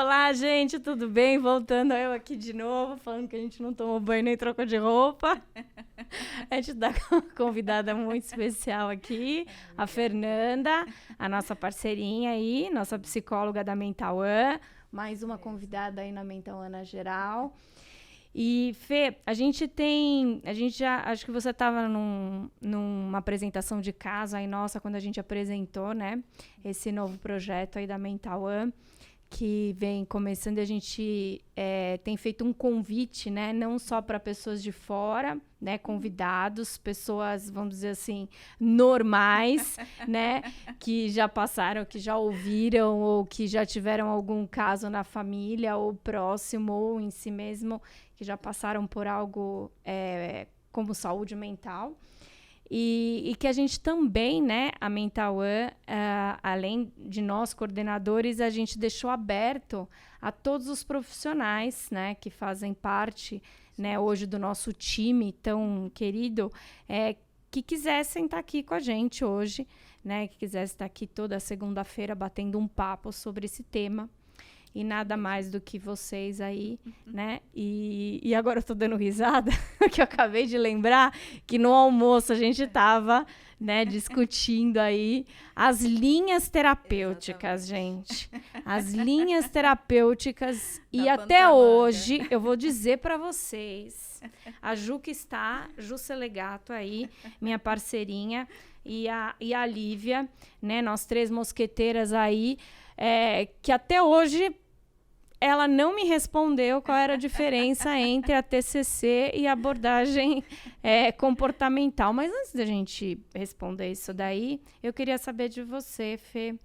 Olá, gente, tudo bem? Voltando eu aqui de novo, falando que a gente não tomou banho nem trocou de roupa. A gente tá com uma convidada muito especial aqui, a Fernanda, a nossa parceirinha aí, nossa psicóloga da Mental One, mais uma convidada aí na Mental One na geral. E, Fê, a gente já, acho que você estava numa apresentação de caso aí nossa, quando a gente apresentou, né, esse novo projeto aí da Mental One, que vem começando, a gente tem feito um convite, né, não só para pessoas de fora, né, convidados, pessoas, vamos dizer assim, normais, né, que já passaram, que já ouviram ou que já tiveram algum caso na família ou próximo ou em si mesmo, que já passaram por algo como saúde mental. E que a gente também, né, a Mental One, além de nós coordenadores, a gente deixou aberto a todos os profissionais, né, que fazem parte, né, hoje do nosso time tão querido, que quisessem estar aqui com a gente hoje, né, que quisessem estar aqui toda segunda-feira batendo um papo sobre esse tema. E nada mais do que vocês aí, né? E agora eu tô dando risada, que eu acabei de lembrar que no almoço a gente tava, né, discutindo aí as linhas terapêuticas, gente. As linhas terapêuticas. E até hoje, eu vou dizer para vocês, a Ju que está, Ju Selegato aí, minha parceirinha, e a Lívia, né, nós três mosqueteiras aí, que até hoje ela não me respondeu qual era a diferença entre a TCC e a abordagem comportamental. Mas antes da gente responder isso daí, eu queria saber de você, Fê.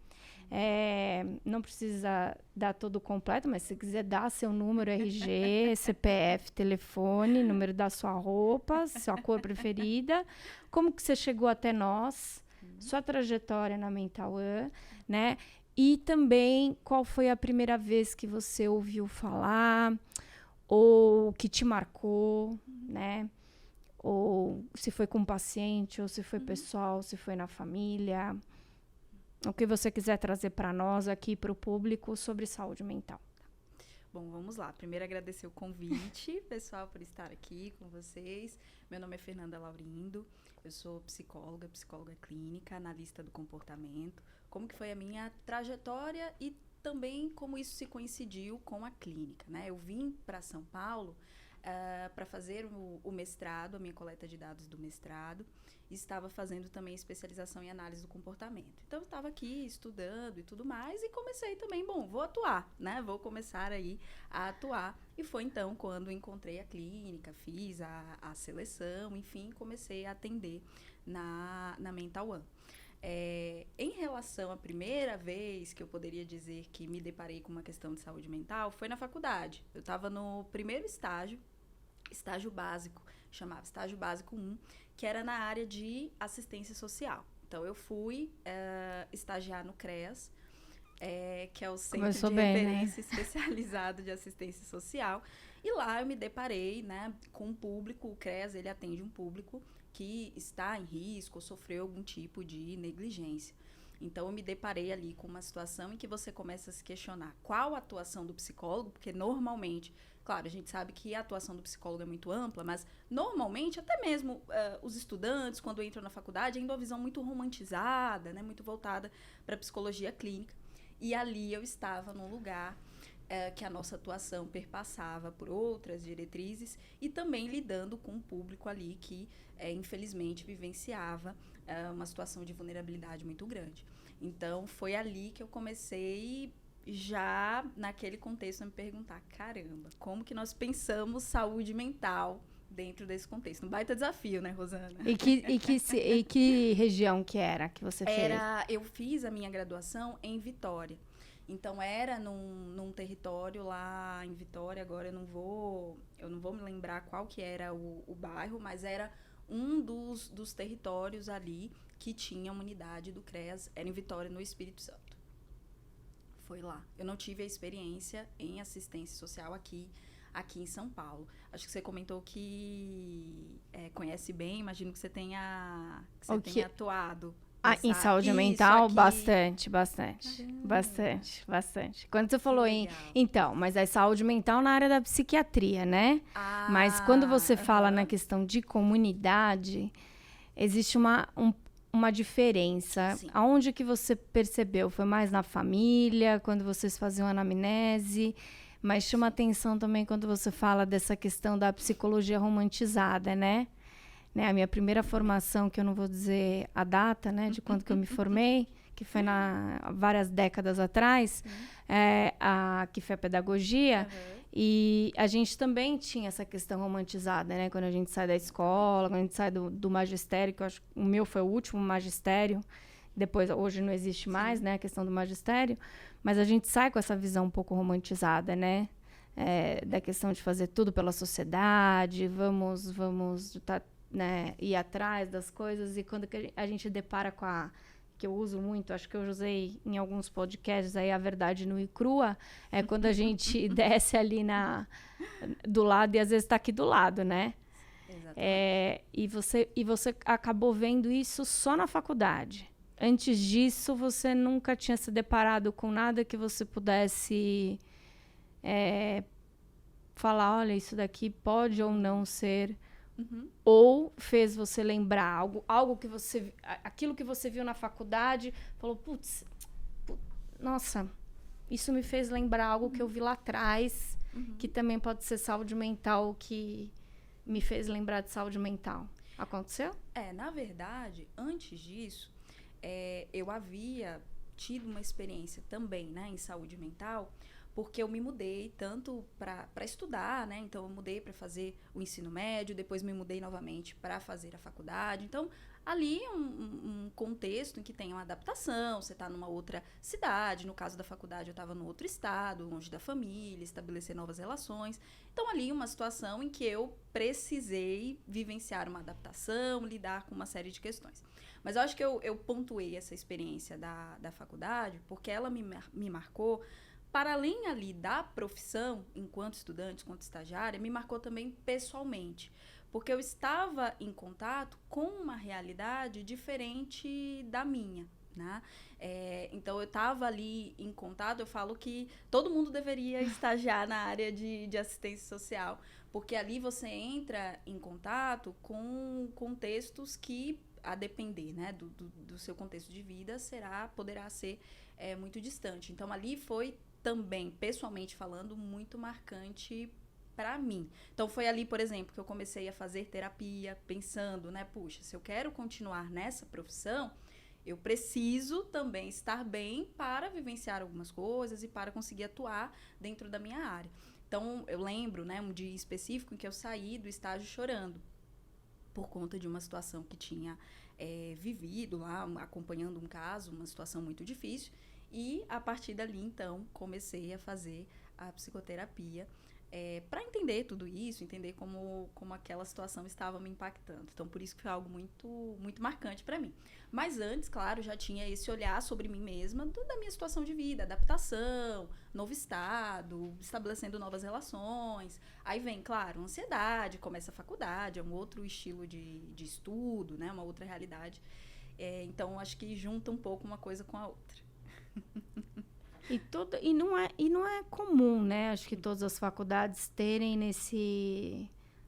Não precisa dar todo o completo, mas se quiser dar seu número, RG, CPF, telefone, número da sua roupa, sua cor preferida, como que você chegou até nós, sua trajetória na Mental One, né? E também, qual foi a primeira vez que você ouviu falar, ou que te marcou, né? Ou se foi com um paciente, ou se foi pessoal, se foi na família. O que você quiser trazer para nós aqui, para o público, sobre saúde mental. Bom, vamos lá. Primeiro, agradecer o convite, pessoal, por estar aqui com vocês. Meu nome é Fernanda Laurindo, eu sou psicóloga clínica, analista do comportamento. Como que foi a minha trajetória e também como isso se coincidiu com a clínica, né? Eu vim para São Paulo para fazer o mestrado, a minha coleta de dados do mestrado, e estava fazendo também especialização em análise do comportamento. Então, eu estava aqui estudando e tudo mais, e comecei também, vou atuar, né? Vou começar aí a atuar. E foi então quando encontrei a clínica, fiz a seleção, enfim, comecei a atender na Mental One. Em relação à primeira vez que eu poderia dizer que me deparei com uma questão de saúde mental, foi na faculdade. Eu estava no primeiro estágio básico, chamava estágio básico 1, que era na área de assistência social. Então, eu fui estagiar no CREAS, que é o Centro de Referência Especializado de Assistência Social. E lá eu me deparei, né, com um público, o CREAS, ele atende um público que está em risco ou sofreu algum tipo de negligência. Então, eu me deparei ali com uma situação em que você começa a se questionar qual a atuação do psicólogo, porque normalmente, claro, a gente sabe que a atuação do psicólogo é muito ampla, mas normalmente, até mesmo os estudantes, quando entram na faculdade, ainda uma visão muito romantizada, né, muito voltada para a psicologia clínica. E ali eu estava num lugar que a nossa atuação perpassava por outras diretrizes e também lidando com um público ali que, infelizmente, vivenciava uma situação de vulnerabilidade muito grande. Então, foi ali que eu comecei, já naquele contexto, a me perguntar, caramba, como que nós pensamos saúde mental dentro desse contexto? Um baita desafio, né, Rosana? E que região que era que você fez? Eu fiz a minha graduação em Vitória. Então, era num território lá em Vitória, agora eu não vou me lembrar qual que era o bairro, mas era um dos territórios ali que tinha uma unidade do CREAS, era em Vitória, no Espírito Santo. Foi lá. Eu não tive a experiência em assistência social aqui em São Paulo. Acho que você comentou que conhece bem, imagino que você tenha atuado Em saúde Isso, mental, aqui. bastante. Quando você falou Legal. Então, mas é saúde mental na área da psiquiatria, né? Mas quando você fala na questão de comunidade, existe uma diferença. Sim. Aonde que você percebeu? Foi mais na família, quando vocês faziam anamnese? Mas chama atenção também quando você fala dessa questão da psicologia romantizada, né? A minha primeira formação, que eu não vou dizer a data, né, de quando que eu me formei, que foi várias décadas atrás, que foi a pedagogia, e a gente também tinha essa questão romantizada, né, quando a gente sai da escola, quando a gente sai do magistério, que eu acho que o meu foi o último magistério, depois, hoje não existe mais, né, a questão do magistério, mas a gente sai com essa visão um pouco romantizada, né, da questão de fazer tudo pela sociedade, vamos né, ir atrás das coisas, e quando que a gente depara com que eu uso muito, acho que eu usei em alguns podcasts aí, a verdade nua e crua, é quando a gente desce ali do lado, e às vezes está aqui do lado, né? Exatamente. E você acabou vendo isso só na faculdade. Antes disso, você nunca tinha se deparado com nada que você pudesse falar, olha, isso daqui pode ou não ser... Ou fez você lembrar algo que você... Aquilo que você viu na faculdade, falou, nossa, isso me fez lembrar algo que eu vi lá atrás, que também pode ser saúde mental, que me fez lembrar de saúde mental. Aconteceu? Na verdade, antes disso, eu havia tido uma experiência também, né, em saúde mental, porque eu me mudei tanto para estudar, né? Então, eu mudei para fazer o ensino médio, depois me mudei novamente para fazer a faculdade. Então, ali um contexto em que tem uma adaptação, você está numa outra cidade, no caso da faculdade eu estava num outro estado, longe da família, estabelecer novas relações. Então, ali uma situação em que eu precisei vivenciar uma adaptação, lidar com uma série de questões. Mas eu acho que eu pontuei essa experiência da faculdade porque ela me marcou. Para além ali da profissão, enquanto estudante, enquanto estagiária, me marcou também pessoalmente. Porque eu estava em contato com uma realidade diferente da minha, né? Então, eu estava ali em contato, eu falo que todo mundo deveria estagiar na área de assistência social, porque ali você entra em contato com contextos que, a depender, né, do seu contexto de vida, poderá ser muito distante. Então, ali foi também, pessoalmente falando, muito marcante para mim. Então, foi ali, por exemplo, que eu comecei a fazer terapia, pensando, né, puxa, se eu quero continuar nessa profissão, eu preciso também estar bem para vivenciar algumas coisas e para conseguir atuar dentro da minha área. Então, eu lembro, né, um dia específico em que eu saí do estágio chorando, por conta de uma situação que tinha vivido lá, acompanhando um caso, uma situação muito difícil. E, a partir dali, então, comecei a fazer a psicoterapia para entender tudo isso, entender como aquela situação estava me impactando. Então, por isso que foi algo muito, muito marcante para mim. Mas antes, claro, já tinha esse olhar sobre mim mesma da minha situação de vida, adaptação, novo estado, estabelecendo novas relações. Aí vem, claro, ansiedade, começa a faculdade, é um outro estilo de estudo, né? Uma outra realidade. Então, acho que junta um pouco uma coisa com a outra. E não é comum, né? Acho que todas as faculdades terem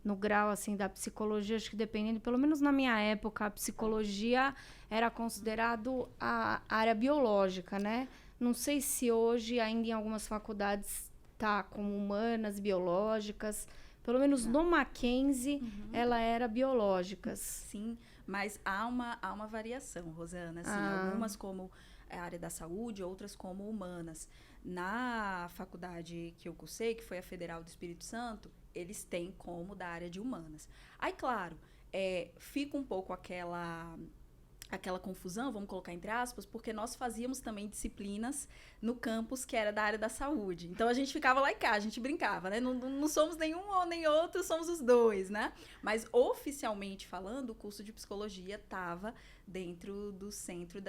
no grau assim da psicologia, acho que dependendo, pelo menos na minha época, a psicologia era considerado a área biológica, né? Não sei se hoje ainda em algumas faculdades tá como humanas, biológicas. Pelo menos no Mackenzie, ela era biológicas. Sim, mas há uma variação, Rosana. Assim, algumas como a área da saúde, outras como humanas. Na faculdade que eu cursei, que foi a Federal do Espírito Santo, eles têm como da área de humanas. Aí, claro, fica um pouco aquela confusão, vamos colocar entre aspas, porque nós fazíamos também disciplinas no campus que era da área da saúde. Então, a gente ficava lá e cá, a gente brincava, né? Não somos nenhum ou nem outro, somos os dois, né? Mas, oficialmente falando, o curso de psicologia estava dentro do centro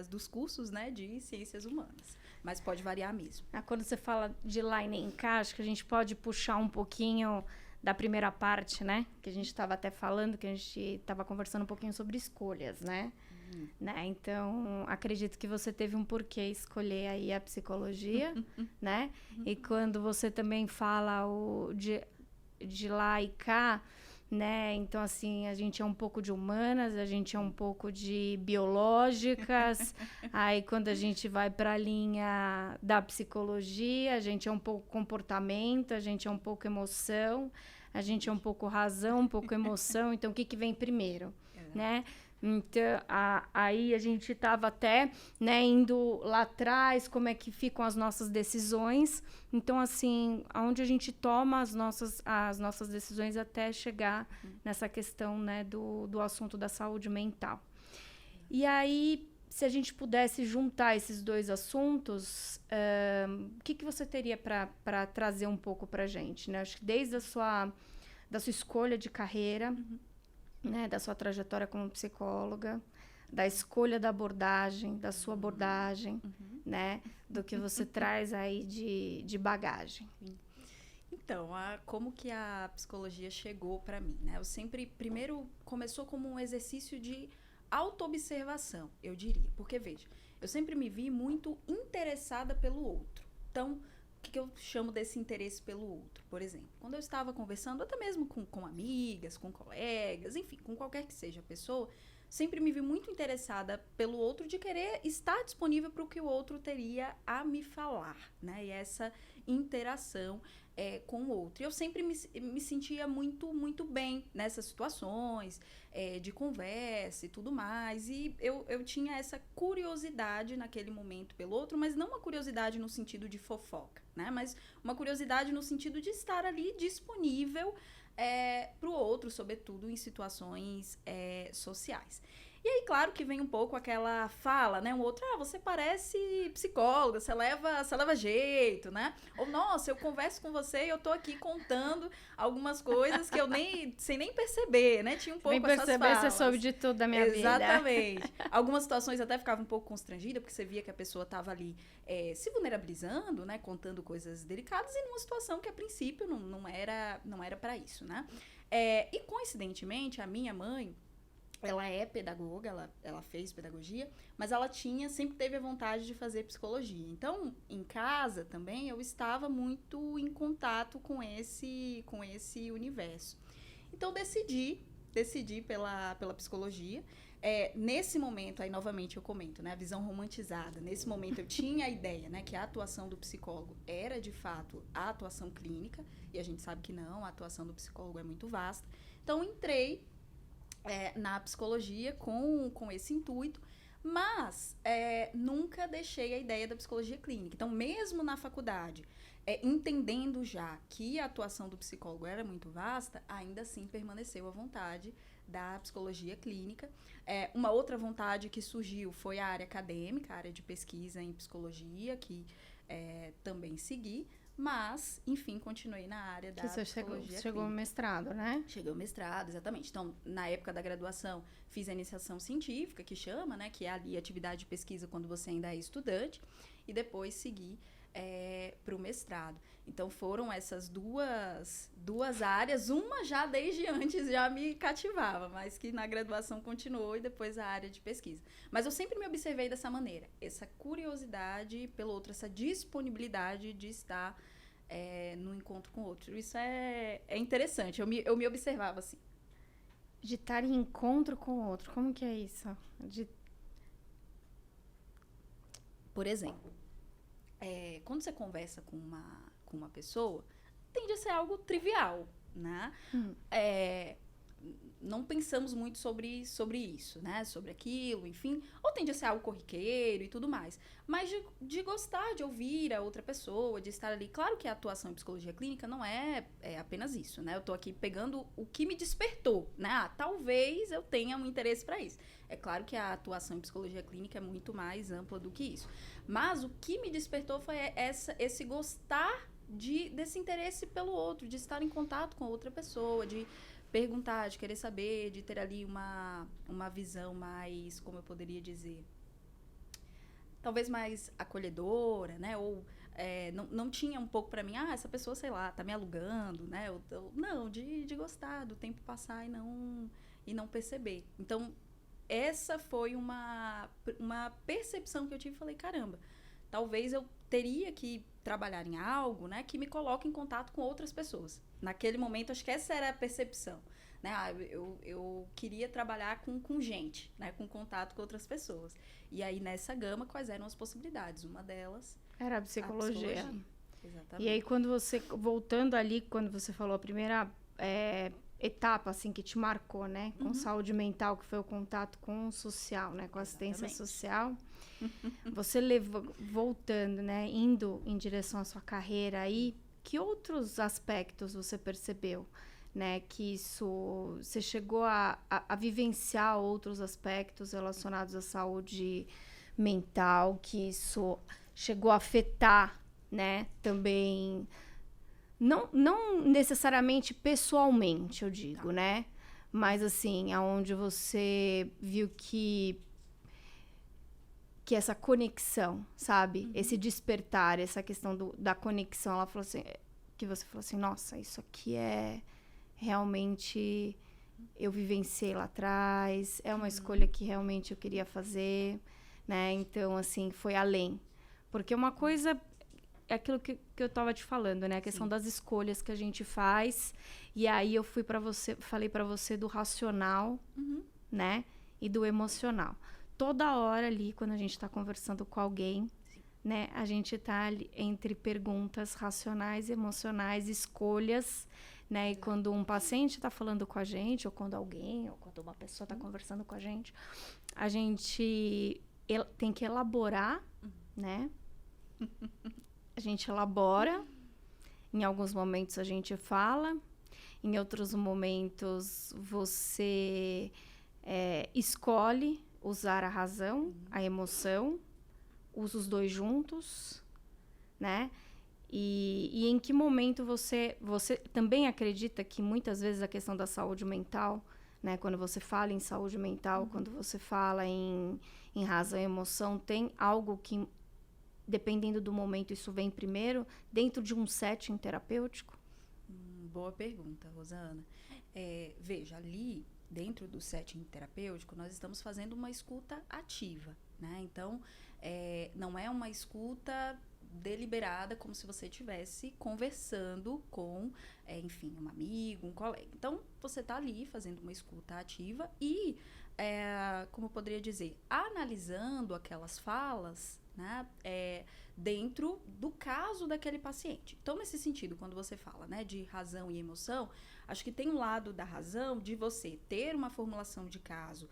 dos cursos, né, de ciências humanas. Mas pode variar mesmo. Quando você fala de lá e nem cá, acho que a gente pode puxar um pouquinho da primeira parte, né? Que a gente estava até falando, que a gente estava conversando um pouquinho sobre escolhas, né? né? Então, acredito que você teve um porquê escolher aí a psicologia, né? E quando você também fala de lá e cá, né? Então, assim, a gente é um pouco de humanas, a gente é um pouco de biológicas. Aí, quando a gente vai para a linha da psicologia, a gente é um pouco comportamento, a gente é um pouco emoção, a gente é um pouco razão, um pouco emoção. Então, o que vem primeiro, né? Então, aí a gente estava até, né, indo lá atrás, como é que ficam as nossas decisões. Então, assim, aonde a gente toma as nossas decisões até chegar nessa questão, né, do assunto da saúde mental. E aí, se a gente pudesse juntar esses dois assuntos, o que você teria para trazer um pouco para a gente, né? Acho que desde da sua escolha de carreira, né, da sua trajetória como psicóloga, da escolha da abordagem, da sua abordagem, né, do que você traz aí de bagagem. Então, como que a psicologia chegou para mim, né? Eu sempre, primeiro, começou como um exercício de autoobservação, eu diria. Porque, veja, eu sempre me vi muito interessada pelo outro. Então, o que eu chamo desse interesse pelo outro? Por exemplo, quando eu estava conversando, até mesmo com amigas, com colegas, enfim, com qualquer que seja a pessoa, sempre me vi muito interessada pelo outro, de querer estar disponível para o que o outro teria a me falar, né? E essa interação com o outro. E eu sempre me sentia muito, muito bem nessas situações de conversa e tudo mais. E eu tinha essa curiosidade naquele momento pelo outro, mas não uma curiosidade no sentido de fofoca, né? Mas uma curiosidade no sentido de estar ali disponível para o outro, sobretudo em situações sociais. E aí, claro que vem um pouco aquela fala, né? Um outro, você parece psicóloga, você leva jeito, né? Ou, nossa, eu converso com você e eu tô aqui contando algumas coisas que eu sem nem perceber, né? Tinha um pouco essas falas. Nem perceber, você soube de tudo da minha vida. Exatamente. Algumas situações até ficava um pouco constrangida, porque você via que a pessoa tava ali se vulnerabilizando, né? Contando coisas delicadas, e numa situação que, a princípio, não era para isso, né? E, coincidentemente, a minha mãe, ela é pedagoga, ela fez pedagogia, mas ela sempre teve a vontade de fazer psicologia. Então, em casa também, eu estava muito em contato com esse universo. Então, decidi pela psicologia. Nesse momento, aí novamente eu comento, né, a visão romantizada. Nesse momento eu tinha a ideia, né, que a atuação do psicólogo era, de fato, a atuação clínica, e a gente sabe que não, a atuação do psicólogo é muito vasta. Então, entrei na psicologia com esse intuito, mas nunca deixei a ideia da psicologia clínica. Então, mesmo na faculdade, entendendo já que a atuação do psicólogo era muito vasta, ainda assim permaneceu a vontade da psicologia clínica. Uma outra vontade que surgiu foi a área acadêmica, a área de pesquisa em psicologia, que também segui. Mas, enfim, continuei na área da psicologia. Chegou ao mestrado, né? Cheguei ao mestrado, exatamente. Então, na época da graduação, fiz a iniciação científica, que chama, né? Que é ali a atividade de pesquisa quando você ainda é estudante. E depois segui para o mestrado. Então, foram essas duas áreas. Uma já desde antes já me cativava, mas que na graduação continuou, e depois a área de pesquisa. Mas eu sempre me observei dessa maneira. Essa curiosidade pelo outro, essa disponibilidade de estar no encontro com o outro. Isso é interessante. Eu me observava assim. De estar em encontro com o outro. Como que é isso? Por exemplo, quando você conversa com uma pessoa, tende a ser algo trivial, né? Não pensamos muito sobre isso, né? Sobre aquilo, enfim. Ou tende a ser algo corriqueiro e tudo mais. Mas de gostar de ouvir a outra pessoa, de estar ali. Claro que a atuação em psicologia clínica não é apenas isso, né? Eu tô aqui pegando o que me despertou, né? Talvez eu tenha um interesse para isso. É claro que a atuação em psicologia clínica é muito mais ampla do que isso. Mas o que me despertou foi esse gostar desse interesse pelo outro, de estar em contato com outra pessoa, de perguntar, de querer saber, de ter ali uma visão mais, como eu poderia dizer, talvez mais acolhedora, né? Ou não tinha um pouco para mim, essa pessoa, sei lá, tá me alugando, né? Não, de gostar do tempo passar e não perceber. Então, essa foi uma percepção que eu tive. Falei, caramba, talvez eu teria que trabalhar em algo, né, que me coloque em contato com outras pessoas. Naquele momento, acho que essa era a percepção. Né? Eu queria trabalhar com gente, né, com contato com outras pessoas. E aí, nessa gama, quais eram as possibilidades? Uma delas... Era a psicologia. Exatamente. E aí, quando você... Voltando ali, quando você falou a primeira etapa, assim, que te marcou, né? Com saúde mental, que foi o contato com o social, né? Com a assistência social. Você voltando, né? Indo em direção à sua carreira aí, que outros aspectos você percebeu? Né, que isso, você chegou a vivenciar outros aspectos relacionados à saúde mental, que isso chegou a afetar, né, também, não necessariamente pessoalmente, eu digo, né, mas assim, aonde você viu que essa conexão, sabe, esse despertar, essa questão da conexão, ela falou assim, que você falou assim, nossa, isso aqui realmente eu vivenciei lá atrás, é uma escolha que realmente eu queria fazer, né? Então, assim, foi além. Porque uma coisa é aquilo que eu tava te falando, né? A questão das escolhas que a gente faz. E aí eu falei pra você do racional, né? E do emocional. Toda hora ali, quando a gente tá conversando com alguém, né? A gente tá ali entre perguntas racionais, emocionais, escolhas, né? E quando um paciente está falando com a gente, ou quando alguém, ou quando uma pessoa está conversando com a gente tem que elaborar, né? A gente elabora, em alguns momentos a gente fala, em outros momentos você escolhe usar a razão, a emoção, usa os dois juntos, né? E em que momento você também acredita que muitas vezes a questão da saúde mental, né, quando você fala em saúde mental, quando você fala em razão e emoção, tem algo que, dependendo do momento, isso vem primeiro, dentro de um setting terapêutico? Boa pergunta, Rosana. Veja, ali, dentro do setting terapêutico, nós estamos fazendo uma escuta ativa, né? Então, não é uma escuta deliberada, como se você estivesse conversando com, enfim, um amigo, um colega. Então, você está ali fazendo uma escuta ativa e, como eu poderia dizer, analisando aquelas falas, né, dentro do caso daquele paciente. Então, nesse sentido, quando você fala, né, de razão e emoção, acho que tem um lado da razão de você ter uma formulação de caso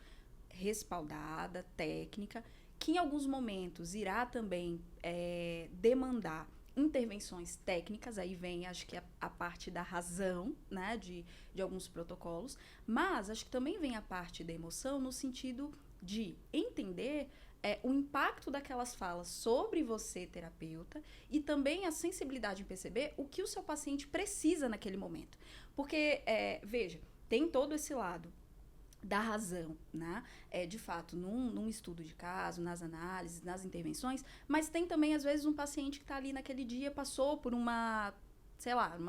respaldada, técnica, que em alguns momentos irá também demandar intervenções técnicas, aí vem, acho que a parte da razão, né, de alguns protocolos, mas acho que também vem a parte da emoção no sentido de entender o impacto daquelas falas sobre você, terapeuta, e também a sensibilidade em perceber o que o seu paciente precisa naquele momento. Porque, veja, tem todo esse lado da razão, né? De fato, num estudo de caso, nas análises, nas intervenções, mas tem também, às vezes, um paciente que está ali naquele dia, passou por uma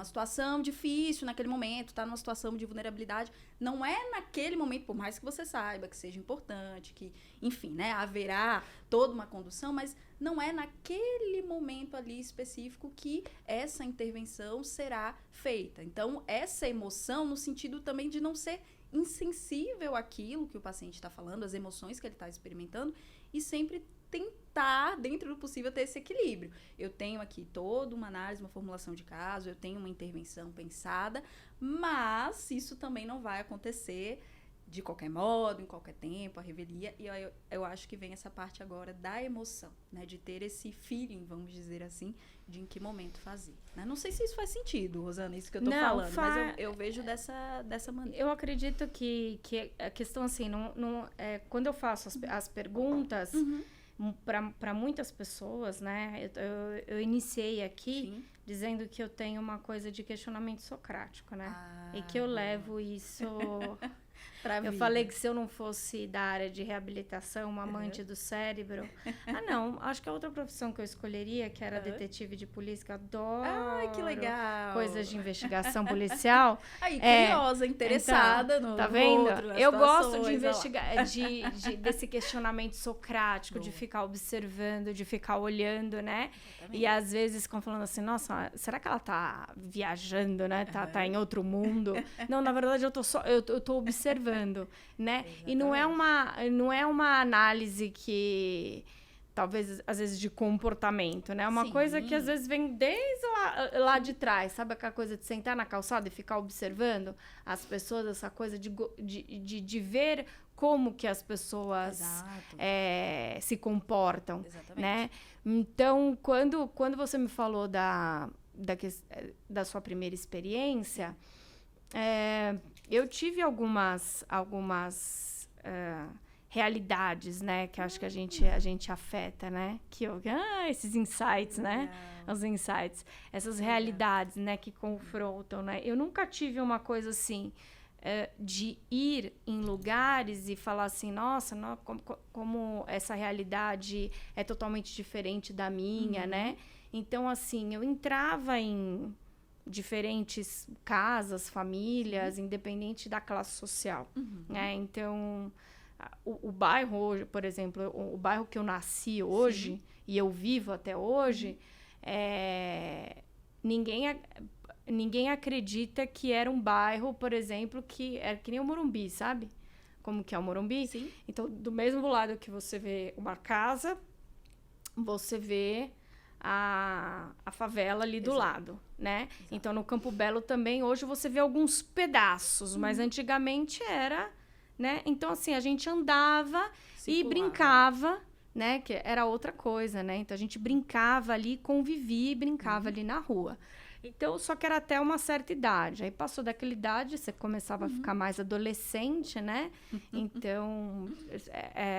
situação difícil naquele momento, está numa situação de vulnerabilidade. Não é naquele momento, por mais que você saiba que seja importante, que, enfim, né, haverá toda uma condução, mas não é naquele momento ali específico que essa intervenção será feita. Então, essa emoção, no sentido também de não ser insensível àquilo que o paciente está falando, às emoções que ele está experimentando, e sempre tentar, dentro do possível, ter esse equilíbrio. Eu tenho aqui toda uma análise, uma formulação de caso, eu tenho uma intervenção pensada, mas isso também não vai acontecer de qualquer modo, em qualquer tempo, a revelia, e eu acho que vem essa parte agora da emoção, né, de ter esse feeling, vamos dizer assim, de em que momento fazer. Né? Não sei se isso faz sentido, Rosana, isso que eu tô falando, mas eu vejo dessa maneira. Eu acredito que a questão, assim, quando eu faço as perguntas, para muitas pessoas, né, eu iniciei aqui dizendo que eu tenho uma coisa de questionamento socrático, né, e que eu levo isso Pra Eu vida. falei que se eu não fosse da área de reabilitação, uma amante do cérebro... não, acho que a outra profissão que eu escolheria, que era detetive de polícia, que eu adoro. Ai, que legal. Coisas de investigação policial. Aí, curiosa, interessada então, no tá vendo? outro, nas Eu gosto de situações, investigar, desse questionamento socrático, de ficar observando, de ficar olhando, né? Exatamente. E às vezes ficam falando assim, nossa, será que ela tá viajando, né? Tá em outro mundo? Não, na verdade, eu tô observando, né? E não é uma análise que... talvez, às vezes, de comportamento, né? Uma coisa que, às vezes, vem desde lá de trás. Sabe aquela coisa de sentar na calçada e ficar observando as pessoas? Essa coisa de ver como que as pessoas se comportam, Exatamente. né? Então, quando você me falou da sua primeira experiência, eu tive algumas realidades, né, que acho que a gente afeta, né, esses insights, né, os insights, essas realidades, né, que confrontam, né, eu nunca tive uma coisa assim, de ir em lugares e falar assim, nossa, como essa realidade é totalmente diferente da minha, né, então, assim, eu entrava em diferentes casas, famílias, independente da classe social, né, então... O bairro hoje, por exemplo, o bairro que eu nasci hoje e eu vivo até hoje, ninguém acredita que era um bairro, por exemplo, que era que nem o Morumbi, sabe? Como que é o Morumbi? Sim. Então, do mesmo lado que você vê uma casa, você vê a favela ali do lado, né? Exato. Então, no Campo Belo também, hoje você vê alguns pedaços, mas antigamente era... né? Então, assim, a gente andava e brincava, né? Que era outra coisa, né? Então, a gente brincava ali, convivia e brincava ali na rua. Então, só que era até uma certa idade. Aí, passou daquela idade, você começava a ficar mais adolescente, né? Então,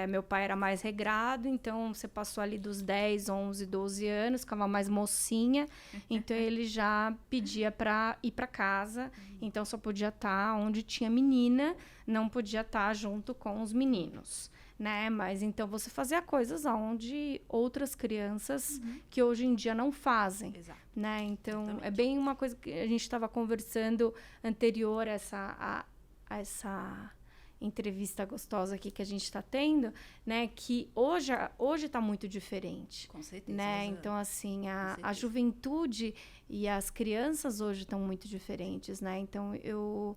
meu pai era mais regrado. Então, você passou ali dos 10, 11, 12 anos, ficava mais mocinha. Então, ele já pedia para ir para casa. Então, só podia estar onde tinha menina, não podia estar junto com os meninos, né? Mas, então, você fazia coisas onde outras crianças que hoje em dia não fazem. Exato. Né? Então, Exatamente. é bem uma coisa que a gente estava conversando anterior a essa entrevista gostosa aqui que a gente está tendo, né? Que hoje está muito diferente. Com certeza. Né? Então, assim, a juventude e as crianças hoje estão muito diferentes, né? Então, eu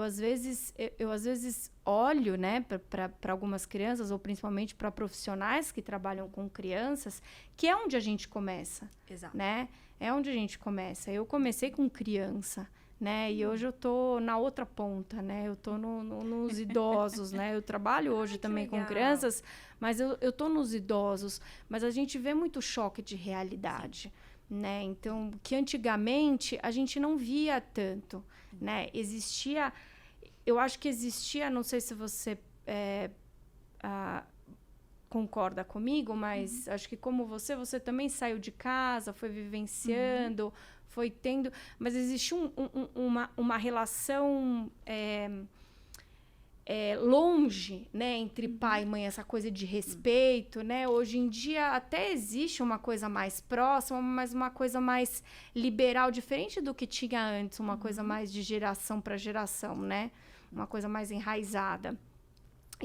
às vezes olho, né, para algumas crianças, ou principalmente para profissionais que trabalham com crianças, que é onde a gente começa. Exato. Né? É onde a gente começa. Eu comecei com criança, né? E hoje eu tô na outra ponta, né? Eu tô nos idosos, né? Eu trabalho hoje também com crianças, mas eu tô nos idosos. Mas a gente vê muito choque de realidade, né? Então, que antigamente a gente não via tanto, né? Eu acho que existia, não sei se você concorda comigo, mas acho que como você também saiu de casa, foi vivenciando, foi tendo... Mas existe uma relação longe, né, entre pai e mãe, essa coisa de respeito, né? Hoje em dia até existe uma coisa mais próxima, mas uma coisa mais liberal, diferente do que tinha antes, uma coisa mais de geração para geração, né? Uma coisa mais enraizada.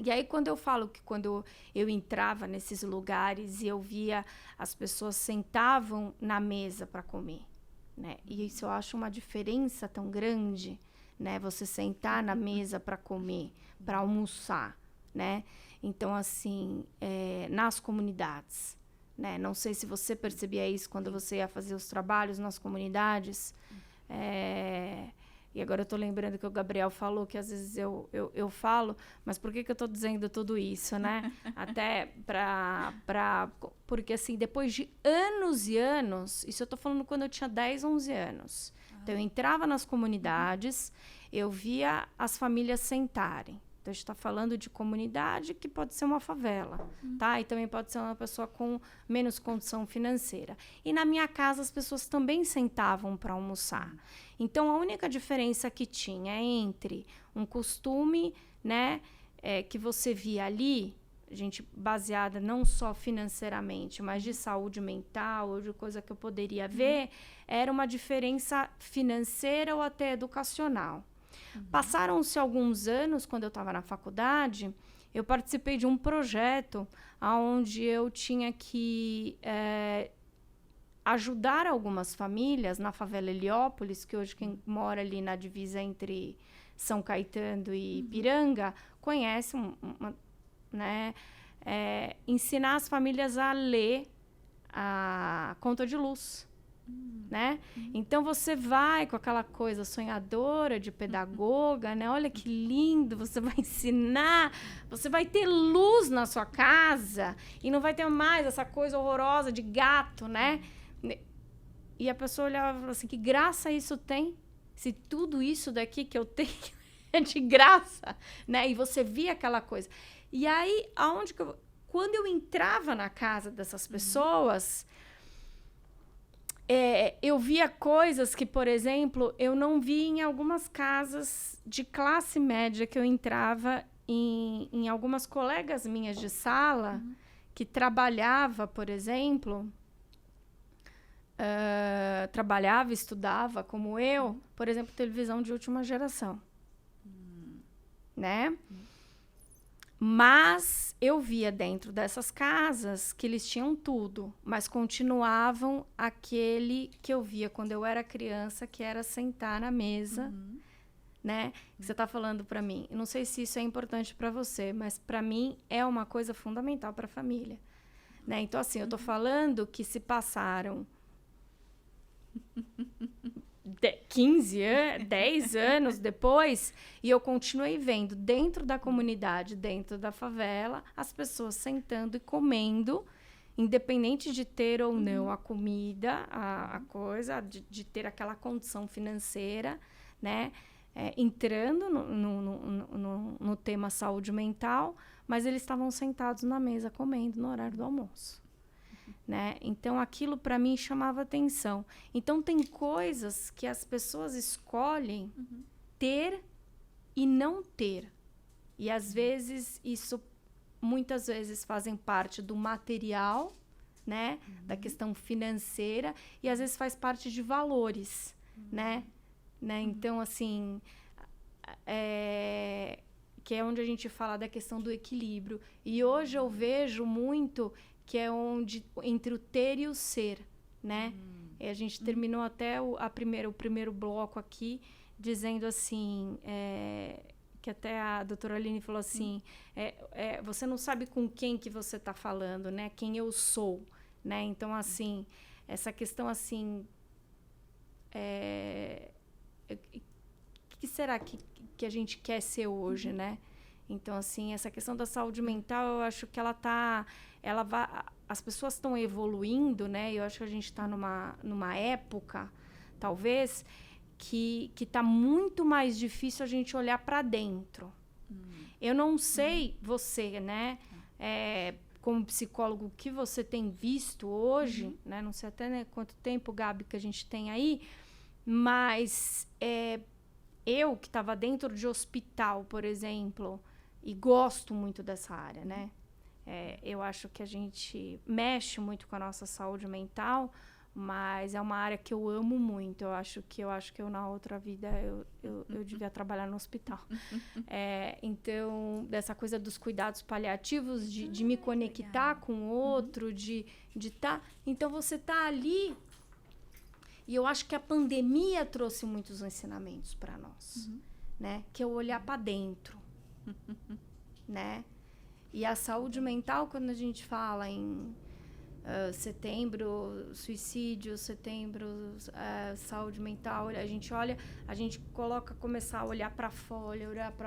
E aí, quando eu falo que quando eu entrava nesses lugares e eu via as pessoas sentavam na mesa para comer, né? E isso eu acho uma diferença tão grande, né? Você sentar na mesa para comer, para almoçar, né? Então, assim, nas comunidades, né? Não sei se você percebia isso quando você ia fazer os trabalhos nas comunidades. E agora eu tô lembrando que o Gabriel falou que às vezes eu falo, mas por que eu tô dizendo tudo isso, né? Até porque assim, depois de anos e anos, isso eu tô falando quando eu tinha 10, 11 anos. Então eu entrava nas comunidades, eu via as famílias sentarem. Então, a gente está falando de comunidade que pode ser uma favela, tá? E também pode ser uma pessoa com menos condição financeira. E na minha casa, as pessoas também sentavam para almoçar. Então, a única diferença que tinha entre um costume, né, que você via ali, gente baseada não só financeiramente, mas de saúde mental ou de coisa que eu poderia ver, era uma diferença financeira ou até educacional. Passaram-se alguns anos, quando eu estava na faculdade, eu participei de um projeto onde eu tinha que ajudar algumas famílias na favela Heliópolis, que hoje quem mora ali na divisa entre São Caetano e Ipiranga conhece, né? Ensinar as famílias a ler a conta de luz, né? Então você vai com aquela coisa sonhadora de pedagoga, né? Olha que lindo, você vai ensinar, você vai ter luz na sua casa e não vai ter mais essa coisa horrorosa de gato, né? E a pessoa olhava e falava assim, que graça isso tem? Se tudo isso daqui que eu tenho é de graça, né? E você via aquela coisa. E aí, quando eu entrava na casa dessas pessoas, eu via coisas que, por exemplo, eu não via em algumas casas de classe média que eu entrava em algumas colegas minhas de sala que trabalhava, por exemplo, trabalhava, estudava como eu, por exemplo, televisão de última geração, né? Mas eu via dentro dessas casas que eles tinham tudo, mas continuavam aquele que eu via quando eu era criança, que era sentar na mesa, né? Que você está falando para mim. Eu não sei se isso é importante para você, mas para mim é uma coisa fundamental para a família, né? Então, assim, eu tô falando que se passaram 15 anos, 10 anos depois, e eu continuei vendo dentro da comunidade, dentro da favela, as pessoas sentando e comendo, independente de ter ou não a comida, a coisa, de ter aquela condição financeira, né? Entrando no tema saúde mental, mas eles estavam sentados na mesa comendo no horário do almoço. Né? Então, aquilo para mim chamava atenção. Então, tem coisas que as pessoas escolhem ter e não ter. E, às vezes, muitas vezes fazem parte do material, né? Da questão financeira, e, às vezes, faz parte de valores, né? Então, assim, que é onde a gente fala da questão do equilíbrio. E hoje eu vejo muito que é entre o ter e o ser, né? E a gente terminou até o primeiro bloco aqui dizendo assim, que até a doutora Aline falou assim, você não sabe com quem que você está falando, né? Quem eu sou, né? Então, assim, essa questão assim, o que será que a gente quer ser hoje, né? Então, assim, essa questão da saúde mental, eu acho que as pessoas estão evoluindo, né? Eu acho que a gente está numa época, talvez, que está muito mais difícil a gente olhar para dentro. Eu não sei você, né? Como psicólogo, o que você tem visto hoje, né? Não sei até, né, quanto tempo, Gabi, que a gente tem aí, mas eu que estava dentro de hospital, por exemplo, e gosto muito dessa área, né? Eu acho que a gente mexe muito com a nossa saúde mental, mas é uma área que eu amo muito. Eu acho que eu na outra vida eu devia trabalhar no hospital. Então, dessa coisa dos cuidados paliativos, de me conectar com o outro, de estar... Então, você está ali... E eu acho que a pandemia trouxe muitos ensinamentos para nós, né? Que é o olhar para dentro, né? E a saúde mental, quando a gente fala em setembro, suicídio, saúde mental, a gente começar a olhar para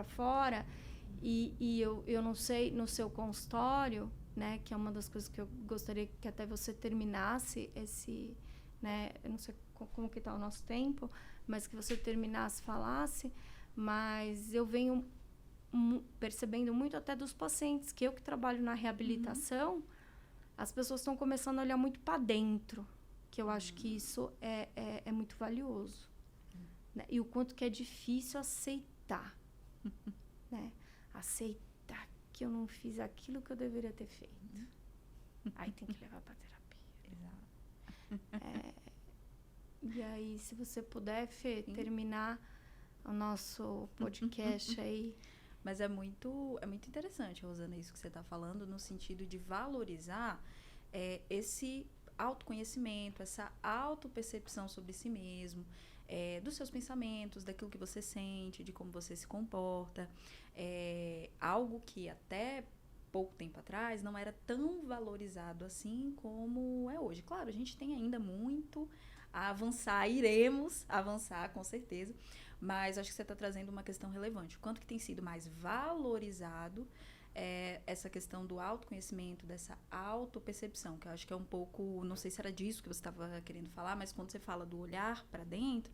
fora, e eu não sei, no seu consultório, né? Que é uma das coisas que eu gostaria que até você terminasse esse... Né? Eu não sei como que está o nosso tempo, mas que você terminasse, falasse, mas eu venho percebendo muito até dos pacientes, que eu que trabalho na reabilitação, as pessoas estão começando a olhar muito para dentro, que eu acho que isso é muito valioso. Né? E o quanto que é difícil aceitar. Né? aceitar que eu não fiz aquilo que eu deveria ter feito. Aí tem que levar pra terapia. Exato. E aí, se você puder, Fê, terminar o nosso podcast aí. Mas é muito interessante, Rosana, isso que você está falando, no sentido de valorizar esse autoconhecimento, essa autopercepção sobre si mesmo, dos seus pensamentos, daquilo que você sente, de como você se comporta. Algo que até pouco tempo atrás não era tão valorizado assim como é hoje. Claro, a gente tem ainda muito a avançar, iremos avançar com certeza, mas acho que você está trazendo uma questão relevante. O quanto que tem sido mais valorizado essa questão do autoconhecimento, dessa autopercepção, que eu acho que é um pouco, não sei se era disso que você estava querendo falar, mas quando você fala do olhar para dentro,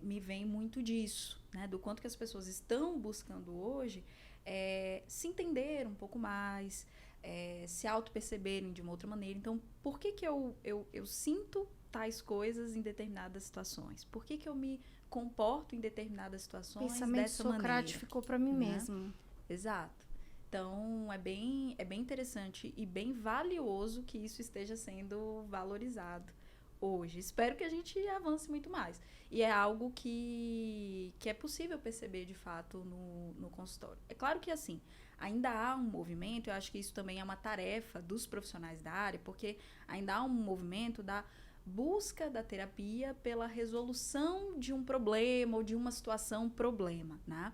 me vem muito disso, né? Do quanto que as pessoas estão buscando hoje se entender um pouco mais, se auto-perceberem de uma outra maneira. Então, por que eu sinto tais coisas em determinadas situações? Por que eu me comporto em determinadas situações pensamento dessa maneira? Socrático ficou para mim mesmo. Exato. Então, é bem interessante e bem valioso que isso esteja sendo valorizado hoje. Espero que a gente avance muito mais. E é algo que é possível perceber, de fato, no consultório. É claro que, assim, ainda há um movimento, eu acho que isso também é uma tarefa dos profissionais da área, porque ainda há um movimento da busca da terapia pela resolução de um problema ou de uma situação problema, né?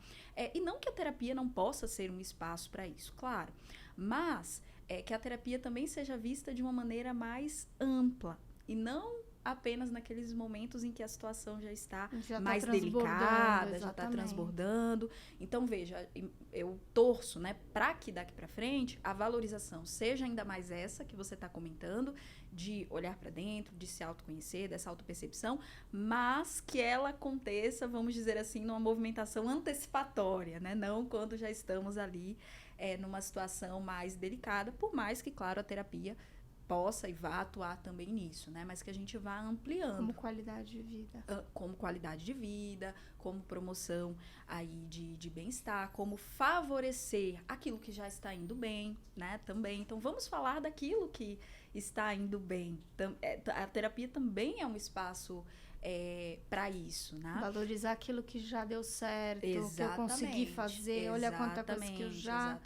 E não que a terapia não possa ser um espaço para isso, claro, mas que a terapia também seja vista de uma maneira mais ampla e não apenas naqueles momentos em que a situação já está mais delicada, já está transbordando. Então, veja, eu torço, né, para que daqui para frente a valorização seja ainda mais essa que você está comentando, de olhar para dentro, de se autoconhecer, dessa autopercepção, mas que ela aconteça, vamos dizer assim, numa movimentação antecipatória, né? Não quando já estamos ali numa situação mais delicada, por mais que, claro, a terapia possa e vá atuar também nisso, né? Mas que a gente vá ampliando. Como qualidade de vida. Como qualidade de vida, como promoção aí de bem-estar, como favorecer aquilo que já está indo bem, né? Também. Então, vamos falar daquilo que está indo bem. A terapia também é um espaço para isso, né? Valorizar aquilo que já deu certo, exatamente, que eu consegui fazer, olha quanta coisa que eu já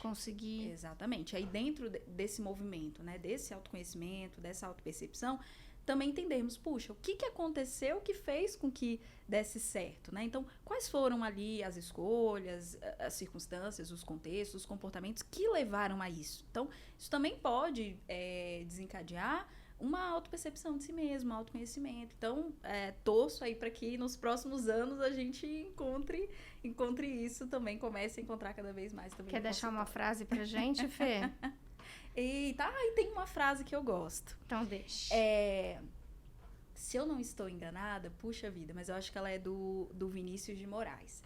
consegui. Exatamente. Aí dentro desse movimento, né, desse autoconhecimento, dessa autopercepção, também entendermos, puxa, o que aconteceu que fez com que desse certo, né? Então, quais foram ali as escolhas, as circunstâncias, os contextos, os comportamentos que levaram a isso? Então, isso também pode desencadear uma autopercepção de si mesmo, autoconhecimento. Então, torço aí para que nos próximos anos a gente encontre isso também, comece a encontrar cada vez mais também. Quer deixar uma frase pra gente, Fê? Eita, tem uma frase que eu gosto. Então deixa. Se eu não estou enganada, puxa vida, mas eu acho que ela é do Vinícius de Moraes,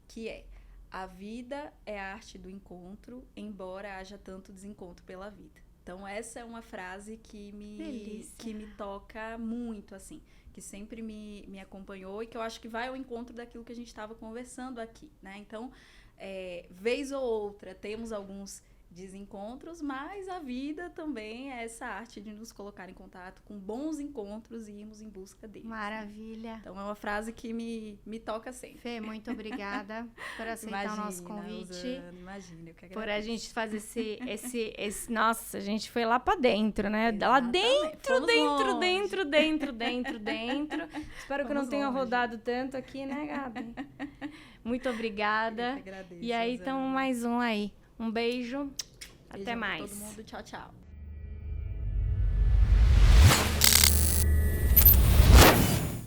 que é: a vida é a arte do encontro, embora haja tanto desencontro pela vida. Então, essa é uma frase que me toca muito, assim, que sempre me acompanhou e que eu acho que vai ao encontro daquilo que a gente estava conversando aqui, né? Então, vez ou outra, temos alguns desencontros, mas a vida também é essa arte de nos colocar em contato com bons encontros e irmos em busca deles. Maravilha. Né? Então, é uma frase que me toca sempre. Fê, muito obrigada por aceitar o nosso convite. Usando, imagina, eu que agradeço. Por a gente fazer esse... Nossa, a gente foi lá pra dentro, né? Lá dentro. Espero que não tenha rodado tanto aqui, né, Gabi? Muito obrigada. Eu que agradeço, e aí, então, mais um aí. Um beijo. Beijo Até mais. Todo mundo. Tchau, tchau.